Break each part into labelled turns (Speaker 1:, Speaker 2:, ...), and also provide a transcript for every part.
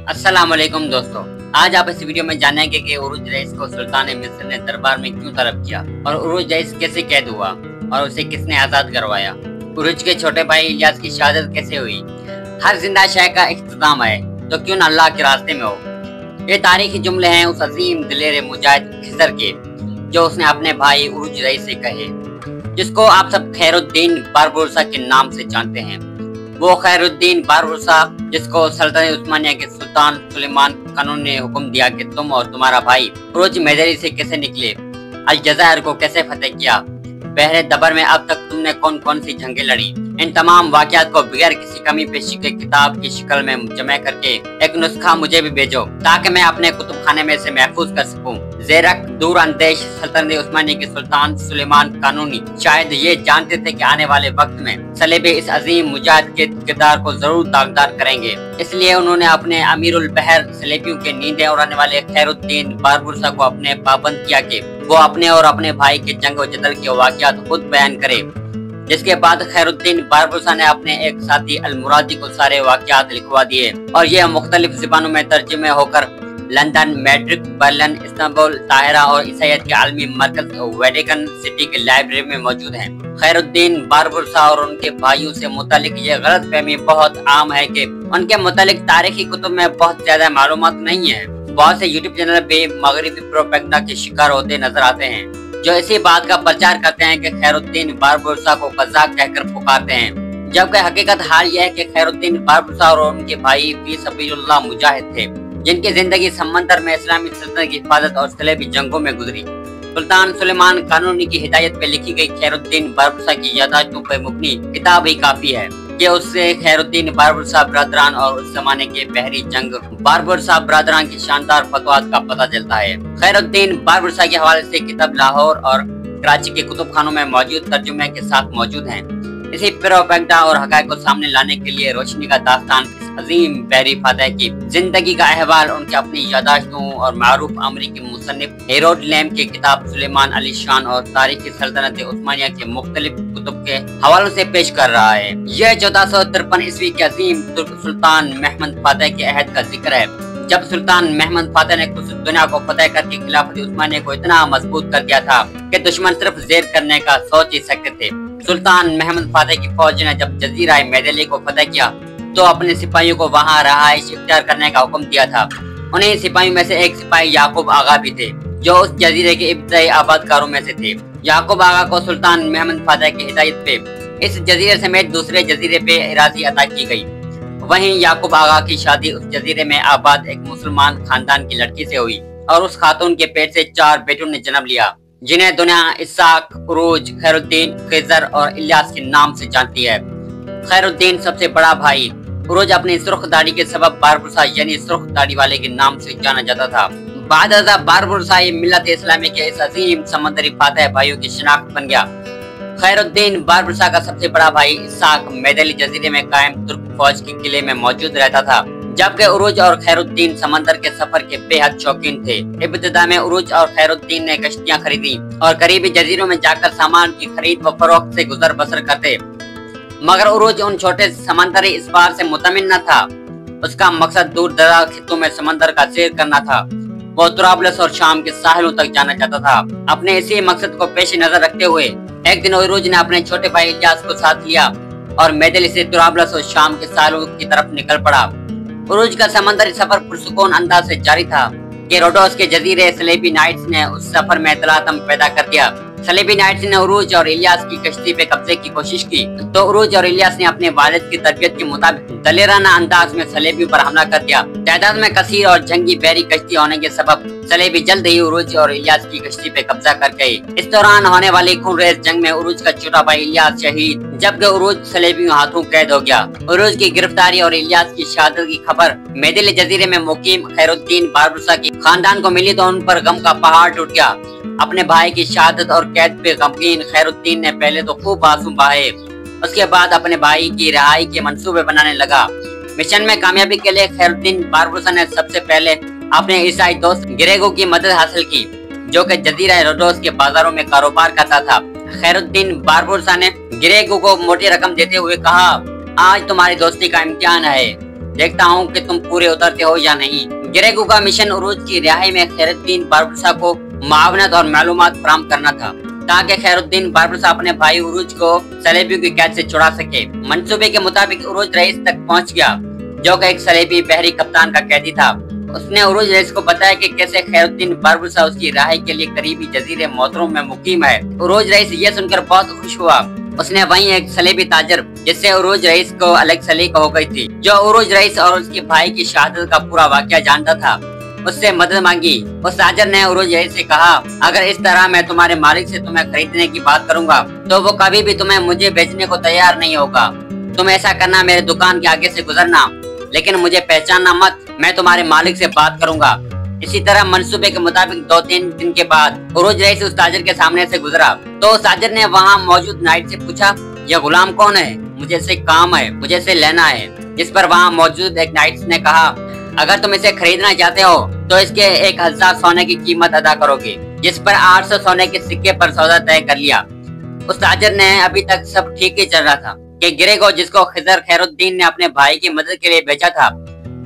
Speaker 1: अस्सलाम वालेकुम दोस्तों, आज आप इस वीडियो में जानेंगे कि उरुज रईस को सुल्तान मिस्र ने दरबार में क्यों तलब किया और उरुज रईस कैसे कैद हुआ और उसे किसने आजाद करवाया। उरुज के छोटे भाई इलियास की शहादत कैसे हुई। हर जिंदा शय का इख्तिताम है तो क्यों न अल्लाह के रास्ते में हो। ये तारीखी जुमले हैं उस अजीम दिलेर मुजाहिद खिजर के जो उसने अपने भाई उरुज रईस से कहे, जिसको आप सब खैरुद्दीन बारबुरसा के नाम से जानते हैं। वो खैरुद्दीन बारबुरसा जिसको सल्तनत उस्मानिया के सुल्तान सुलेमान कानून ने हुक्म दिया कि तुम और तुम्हारा भाई उरुज मैदरी से कैसे निकले, अलजायर को कैसे फतेह किया, बहरे दबर में अब तक तुमने कौन कौन सी जंगें लड़ी। इन तमाम वाकयात को बगैर किसी कमी पेशी के किताब की शक्ल में जमा करके एक नुस्खा मुझे भी भेजो ताकि मैं अपने कुतुब खाने में से महफूज कर सकूं। ज़ेरक दूर अंदेश सल्तनत उस्मानिया के सुल्तान सुलेमान कानूनी शायद ये जानते थे कि आने वाले वक्त में सलेबे इस अजीम मुजाहिद के किरदार को जरूर दागदार करेंगे, इसलिए उन्होंने अपने अमीरुल बहर सलेबियों के नींदें उड़ाने वाले खैरुद्दीन बारबुरसा को अपने पाबंद किया कि वो अपने और अपने भाई के जंग व जदल के वाकयात खुद बयान करे। जिसके बाद खैरुद्दीन बारबुरसा ने अपने एक साथी अलमुरादी को सारे वाकयात लिखवा दिए और ये मुख्तलिफ ज़बानों में तर्जुमे होकर London, Madrid, Berlin, Istanbul, Tahira और ईसाइयत के आलमी मरकज वेटिकन सिटी के लाइब्रेरी में मौजूद हैं। खैरुद्दीन बारबुरसा और उनके भाइयों से मुतालिक ये गलत फहमी बहुत आम है कि उनके मुतालिक तारीखी कुतुब में बहुत ज्यादा मालूमात नहीं है। बहुत से यूट्यूब चैनल भी मगरिबी प्रोपेगेंडा के शिकार होते नजर आते हैं जो इसी बात का प्रचार करते हैं कि खैरुद्दीन बारबुरसा को कज़ाक कहकर पुकारते हैं, जबकि हकीकत हाल यह है कि खैरुद्दीन बारबुरसा और उनके भाई फी सबीलुल्लाह मुजाहिद थे जिनकी जिंदगी समंदर में इस्लामी सल्तनत की हिफाजत और सलेबी जंगों में गुजरी। सुल्तान सुलेमान कानूनी की हिदायत पे लिखी गई खैरुद्दीन बारबुरसा की यादाश्तों पर मुबनी किताब ही काफी है कि उससे खैरुद्दीन बारबुरसा बरादरान और उस जमाने के बहरी जंग बारबुरसा बरादरान की शानदार फतवात का पता चलता है। खैरुद्दीन बारबुरसा के हवाले से किताब लाहौर और कराची के कुतुब खानों में मौजूद तर्जुमे के साथ मौजूद हैं। इसी प्रोपेगेंडा और हक़ाइक़ को सामने लाने के लिए रोशनी का दास्तान इस अजीम बहरी फातह की जिंदगी का अहवाल उनके अपनी यादाश्तों और मारूफ अमरीकी मुसन्निफ हेरोड लैम की किताब सुलेमान अली शान और तारीखी सल्तनत उस्मानिया के मुख्तलिफ कुतुब के हवालों से पेश कर रहा है। यह 1453 ईस्वी के अजीम तुर्क सुल्तान महमद फातह के अहद का जिक्र है जब सुल्तान महमद फातह ने कुछ दुनिया को फतेह करके खिलाफत उस्मानिया को इतना मजबूत कर दिया था कि दुश्मन सिर्फ ज़ेर करने का सोच ही सकते थे। सुल्तान महमद फातह की फौज ने जब जजीरा मैदली को फतेह किया तो अपने सिपाहियों को वहां रहाइश इख्तियार करने का हुक्म दिया था। उन्हीं सिपाहियों में से एक सिपाही याकूब आगा भी थे जो उस जजीरे के इब्तदाई आबादकारों में से थे। याकूब आगा को सुल्तान महमद फातह की हिदायत पे इस जजीरे समेत दूसरे जजीरे पे इरादी अता की गई। वहीं याकूब आगा की शादी उस जजीरे में आबाद एक मुसलमान खानदान की लड़की से हुई और उस खातून के पेट से 4 बेटों ने जन्म लिया जिन्हें दुनिया इसाक, उरूज, खैरुद्दीन, खिजर और इलियास के नाम से जानती है। खैरुद्दीन सबसे बड़ा भाई उरूज अपनी सुर्ख दाढ़ी के सबब बारबुरसा यानी सुर्ख दाढ़ी वाले के नाम से जाना जाता था। बाद बारबुरसा मिल्लत इस्लामी के इस अजीम समंदरी फातह भाइयों की शिनाख्त बन गया। खैरुद्दीन बारबुरसा का सबसे बड़ा भाई इसाक मैदली जजीरे में कायम तुर्क फौज के किले में मौजूद रहता था, जबकि उरूज और खैरुद्दीन समंदर के सफर के बेहद शौकीन थे। इब्तिदा में उरूज और खैरुद्दीन ने कश्तियां खरीदी और करीबी जजीरों में जाकर सामान की खरीद व फरोख्त से गुजर बसर करते, मगर उरूज उन छोटे समंदरी इसबार से मुतमिन न था। उसका मकसद दूर दराज खित्तों में समंदर का सैर करना था। वो तुराबलस और शाम के साहिलों तक जाना चाहता था। अपने इसी मकसद को पेश नजर रखते हुए एक दिन उरूज ने अपने छोटे भाई इलियास को साथ लिया और मैदली से तुराबलस और शाम के साहिलों की तरफ निकल पड़ा। उरूज का समंदरी सफर पुरसुकून अंदाज से जारी था कि रोडोस के जजीरे सलेबी नाइट्स ने उस सफर में तलातम पैदा कर दिया। सलेबी नाइट्स ने उरूज और इलियास की कश्ती पे कब्जे की कोशिश की तो उरूज और इलियास ने अपने वालिद की तरबियत के मुताबिक दलेराना अंदाज में सलेबियों पर हमला कर दिया। तादाद में कसीर और जंगी बहरी कश्ती होने के सबब सलेबी जल्द ही उरूज और इलियास की कश्ती पे कब्जा कर गए। इस दौरान होने वाली खूनरेज जंग में उरूज का छोटा भाई इलियास शहीद जबकि उरूज सलेबियों हाथों कैद हो गया। उरूज की गिरफ्तारी और इलियास की शहादत की खबर मैदली जजीरे में मुकीम खैरुद्दीन बारबुरसा की खानदान को मिली तो उन पर गम का पहाड़ टूट गया। अपने भाई की शहादत और कैद पे गमगीन खैरुद्दीन ने पहले तो खूब आंसू बहाए, उसके बाद अपने भाई की रिहाई के मंसूबे बनाने लगा। मिशन में कामयाबी के लिए खैरुद्दीन बारबुरसा ने सबसे पहले अपने ईसाई दोस्त गिरेगो की मदद हासिल की जो कि जजीरा रोडोस के बाजारों में कारोबार करता था। खैरुद्दीन बारबुरसा ने गिरेगो को मोटी रकम देते हुए कहा, आज तुम्हारी दोस्ती का इम्तिहान है। देखता हूँ कि तुम पूरे उतरते हो या नहीं। ग्रेगो का मिशन उरूज की रिहाई में खैरुद्दीन बारबुरसा को मावनत और मालूमात फराहम करना था, ताकि खैरुद्दीन बारबुरसा अपने भाई उरूज को सलेबियों की कैद से छुड़ा सके। मंसूबे के मुताबिक उरूज रईस तक पहुँच गया, जो कि एक सलेबी बहरी कप्तान का कैदी था। उसने उरूज रईस को बताया कि कैसे खैरुद्दीन बारबुरसा उसकी रिहाई के लिए करीबी जजीरे मोहतरम में मुकीम है। उरूज रईस ये सुनकर बहुत खुश हुआ। उसने वहीं एक सलेबी ताजर, जिससे उरूज रईस को अलग सलीक हो गई थी, जो उरूज रईस और उसके भाई की शहादत का पूरा वाकया जानता था, उससे मदद मांगी। उस ताजर ने उरूज रईस से कहा, अगर इस तरह मैं तुम्हारे मालिक से तुम्हें खरीदने की बात करूंगा तो वो कभी भी तुम्हें मुझे बेचने को तैयार नहीं होगा। तुम ऐसा करना, मेरे दुकान के आगे से गुजरना, लेकिन मुझे पहचानना मत, मैं तुम्हारे मालिक से बात करूंगा। इसी तरह मंसूबे के मुताबिक 2-3 दिन के बाद उरूज रईस उस ताजर के सामने से गुजरा, तो उस ताजर ने वहाँ मौजूद नाइट से पूछा, यह गुलाम कौन है? मुझे इससे काम है, मुझे इसे लेना है। जिस पर वहाँ मौजूद एक नाइट ने कहा, अगर तुम इसे खरीदना चाहते हो तो इसके 1000 सोने की कीमत अदा करोगे। जिस पर 800 सोने के सिक्के पर सौदा तय कर लिया। उस ताजर ने अभी तक सब ठीक ही चल रहा था कि ग्रेगो, जिसको खिजर खैरुद्दीन ने अपने भाई की मदद के लिए भेजा था,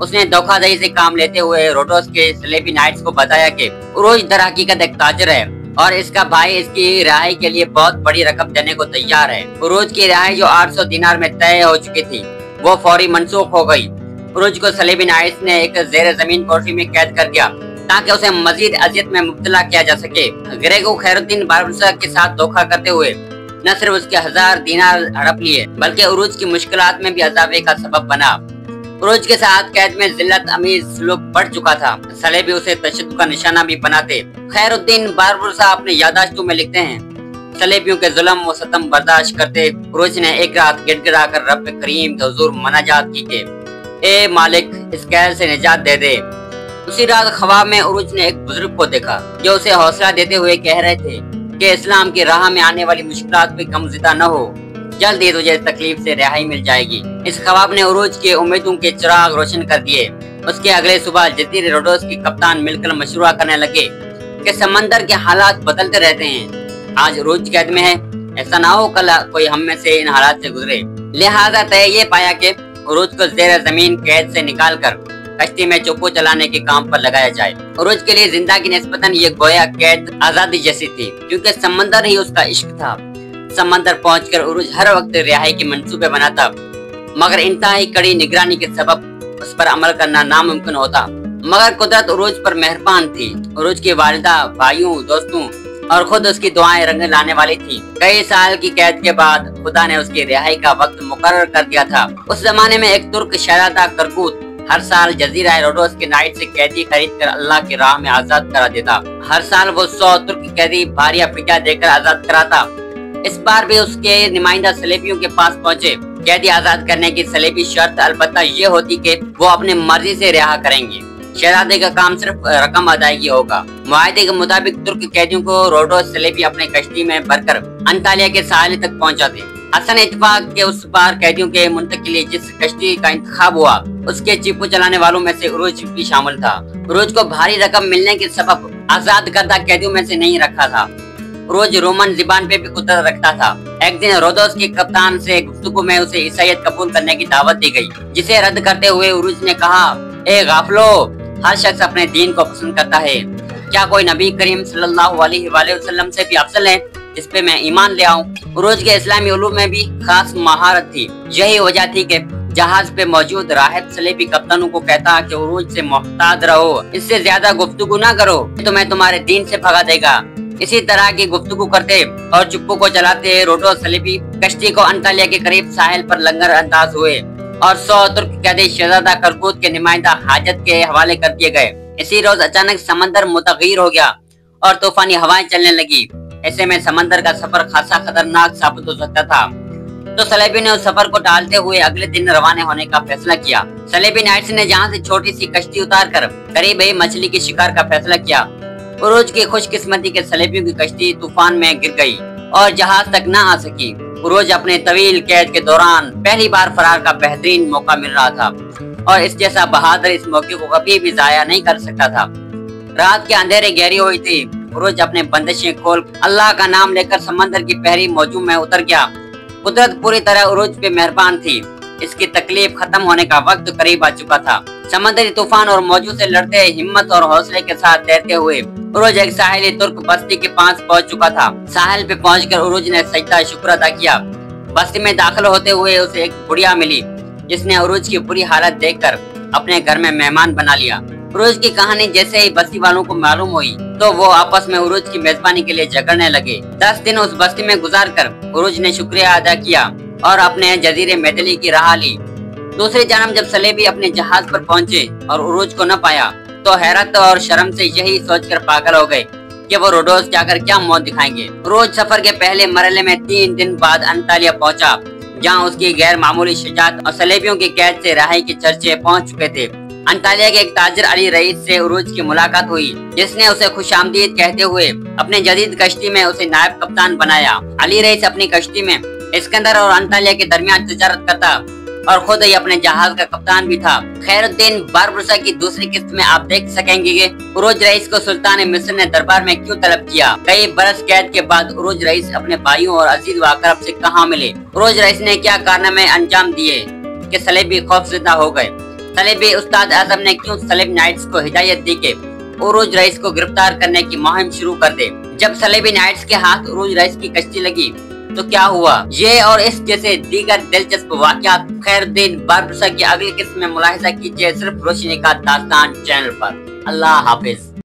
Speaker 1: उसने धोखाधड़ी से काम लेते हुए रोडोस के सलेबी नाइट्स को बताया कि उरूज दर हकीकत एक ताजर है और इसका भाई इसकी रिहाई के लिए बहुत बड़ी रकम देने को तैयार है। उरूज की रिहाई जो 800 दिनार में तय हो चुकी थी, वो फौरी मनसूख हो गई। उरूज को सलेबी नाइट्स ने एक जेर जमीन कोठरी में कैद कर दिया, ताकि उसे मजीद अजियत में मुब्तला किया जा सके। ग्रेगो खैरुद्दीन बारबुरसा के साथ धोखा करते हुए न सिर्फ उसके 1000 दिनार हड़प लिए, बल्कि उरूज की मुश्किलात में भी अजाबे का सबब बना। उरूज के साथ कैद में जिल्लत अमीर सलूक बढ़ चुका था। सलेबी उसे तशद्दुद का निशाना भी बनाते। खैरुद्दीन बारबुरसा अपने यादाश्तों में लिखते हैं, सलेबियों के जुल्म व सतम बर्दाश्त करते उरूज ने एक रात गिड़गिड़ा कर रब करीम के हुजूर मनाजात की के, ए मालिक, इस कैद से निजात दे दे। उसी रात ख्वाब में उरूज ने एक बुजुर्ग को देखा, जो उसे हौसला देते हुए कह रहे थे कि इस्लाम की राह में आने वाली मुश्किलात पे गमज़दा न हो, जल्द ही तुझे इस तकलीफ से रिहाई मिल जाएगी। इस ख्वाब ने उरूज के उम्मीदों के चिराग रोशन कर दिए। उसके अगले सुबह जजीरे रोडोस के कप्तान मिलकर मशवरा करने लगे कि समंदर के हालात बदलते रहते हैं। आज उरूज कैद में है, ऐसा ना हो कल कोई हम में से इन हालात से गुजरे। लिहाजा तय ये पाया कि उरूज को जेर जमीन कैद से निकाल कर कश्ती में चोपो चलाने के काम पर लगाया जाए। उरूज के लिए जिंदा की निस्बतन ये गोया कैद आजादी जैसी थी, क्योंकि समंदर ही उसका इश्क था। समंदर पहुंचकर उरूज हर वक्त रिहाई के मंसूबे बनाता, मगर इंतहाई कड़ी निगरानी के सबब उस पर अमल करना नामुमकिन होता। मगर कुदरत उरूज पर मेहरबान थी। उरूज की वालिदा, भाइयों, दोस्तों और खुद उसकी दुआएं रंग लाने वाली थी। कई साल की कैद के बाद खुदा ने उसकी रिहाई का वक्त मुकर्रर कर दिया था। उस जमाने में एक तुर्क शहजादा करकूत हर साल जजीरा रोडोस के नाइट से कैदी खरीद कर अल्लाह की राह में आजाद करा देता। हर साल वो 100 तुर्क कैदी भारिया फिजा देकर आजाद कराता। इस बार भी उसके नुमाइंदा सलेबियों के पास पहुंचे। कैदी आजाद करने की सलेबी शर्त अलबत्ता ये होती कि वो अपने मर्जी से रिहा करेंगे। शहजादे का काम सिर्फ रकम अदायगी होगा। मुआहदे के मुताबिक तुर्क कैदियों को रोडोस सलेबी अपने कश्ती में भरकर अंतालिया के साहिल तक पहुंचाते। हसन इत्तेफाक के उस बार कैदियों के मुंतकिल के लिए जिस कश्ती का इंतखाब हुआ, उसके चिप्पू चलाने वालों में से उरूज भी शामिल था। उरूज को भारी रकम मिलने के सबब आजाद करदा कैदियों में से नहीं रखा था। उरूज रोमन ज़बान पे भी कुदरत रखता था। एक दिन रोडोस के कप्तान से गुफ्तगू में उसे ईसाईयत कबूल करने की दावत दी गई, जिसे रद्द करते हुए उरूज ने कहा, ए गाफलो, हर शख्स अपने दीन को पसंद करता है। क्या कोई नबी करीम सल्लल्लाहु अलैहि वसल्लम से भी अफजल है जिस पे मैं ईमान ले आऊं? उरूज के इस्लामी उलूम में भी खास महारत थी। यही वजह थी कि जहाज पे मौजूद राहिब सलेबी कप्तानों को कहता कि उरूज से मोहताज रहो, इससे ज्यादा गुफ्तगू ना करो, तो मैं तुम्हारे दीन से भगा देगा। इसी तरह की गुफ्तगू करते और चुप्पू को चलाते रोडोस सलेबी कश्ती को अंतालिया के करीब साहिल पर लंगर अंदाज हुए और 100 तुर्क कैदी शहजादा करकूत के नुमाइंदा हाजत के हवाले कर दिए गए। इसी रोज अचानक समंदर मुतगीर हो गया और तूफानी हवाएं चलने लगी। ऐसे में समंदर का सफर खासा खतरनाक साबित हो सकता था। तो सलेबी ने उस सफर को टालते हुए अगले दिन रवाना होने का फैसला किया। सलेबी नाइट्स ने जहां से छोटी सी कश्ती उतार कर करीब ही मछली के शिकार का फैसला किया। उरूज की खुशकिस्मती के सलेबियों की कश्ती तूफान में गिर गई और जहाज तक न आ सकी। उरूज अपने तवील कैद के दौरान पहली बार फरार का बेहतरीन मौका मिल रहा था और इस जैसा बहादुर इस मौके को कभी भी जाया नहीं कर सकता था। रात के अंधेरे गहरी हुई थी। उरूज अपने बंदिशें खोल अल्लाह का नाम लेकर समंदर की पहरी मौजू में उतर गया। कुदरत पूरी तरह उरूज पे मेहरबान थी। اس کی تکلیف ختم ہونے کا وقت قریب آ چکا تھا۔ سمندری طوفان اور موجوں سے لڑتے ہمت اور حوصلے کے ساتھ تیرتے ہوئے عروج ایک ساحلی ترک بستی کے پاس پہنچ چکا تھا۔ ساحل پہ پہنچ کر عروج نے سجدہ شکر ادا کیا۔ بستی میں داخل ہوتے ہوئے اسے ایک بڑھیا ملی جس نے عروج کی بری حالت دیکھ کر اپنے گھر میں مہمان بنا لیا۔ عروج کی کہانی جیسے ہی بستی والوں کو معلوم ہوئی تو وہ آپس میں عروج کی میزبانی کے لیے جھگڑنے لگے۔ 10 دن اس بستی میں گزار کر عروج نے شکریہ ادا کیا اور اپنے جزیرے میتلی کی راہ لی۔ دوسری جانب جب سلیبی اپنے جہاز پر پہنچے اور عروج کو نہ پایا تو حیرت اور شرم سے یہی سوچ کر پاگل ہو گئے کہ وہ روڈوس جا کر کیا موت دکھائیں گے۔ عروج سفر کے پہلے مرحلے میں 3 دن بعد انطالیہ پہنچا، جہاں اس کی غیر معمولی شجاعت اور سلیبیوں کی قید سے رہائی کے چرچے پہنچ چکے تھے۔ انطالیہ کے ایک تاجر علی رئیس سے عروج کی ملاقات ہوئی، جس نے اسے خوش آمدید کہتے ہوئے اپنے جدید کشتی میں اسے نائب کپتان بنایا۔ علی رئیس اپنی کشتی میں اسکندر اور انطالیہ کے درمیان تجارت کرتا اور خود ہی اپنے جہاز کا کپتان بھی تھا۔ خیر الدین باربروسا کی دوسری قسط میں آپ دیکھ سکیں گے کہ عروج رئیس کو سلطان مصر نے دربار میں کیوں طلب کیا۔ کئی برس قید کے بعد عروج رئیس اپنے بھائیوں اور عزیز و اقرب سے کہاں ملے؟ عروج رئیس نے کیا کارنامے انجام دیے کہ سلیبی خوفزدہ ہو گئے؟ سلیبی استاد اعظم نے کیوں سلیب نائٹس کو ہدایت دی کہ عروج رئیس کو گرفتار کرنے کی مہم شروع کر دے؟ جب سلیبی نائٹس کے ہاتھ عروج رئیس کی کشتی لگی تو کیا ہوا؟ یہ اور اس جیسے دیگر دلچسپ واقعات خیر الدین باربروسا کی اگلی قسم میں ملاحظہ کیجیے، صرف روشنی کا داستان چینل پر۔ اللہ حافظ۔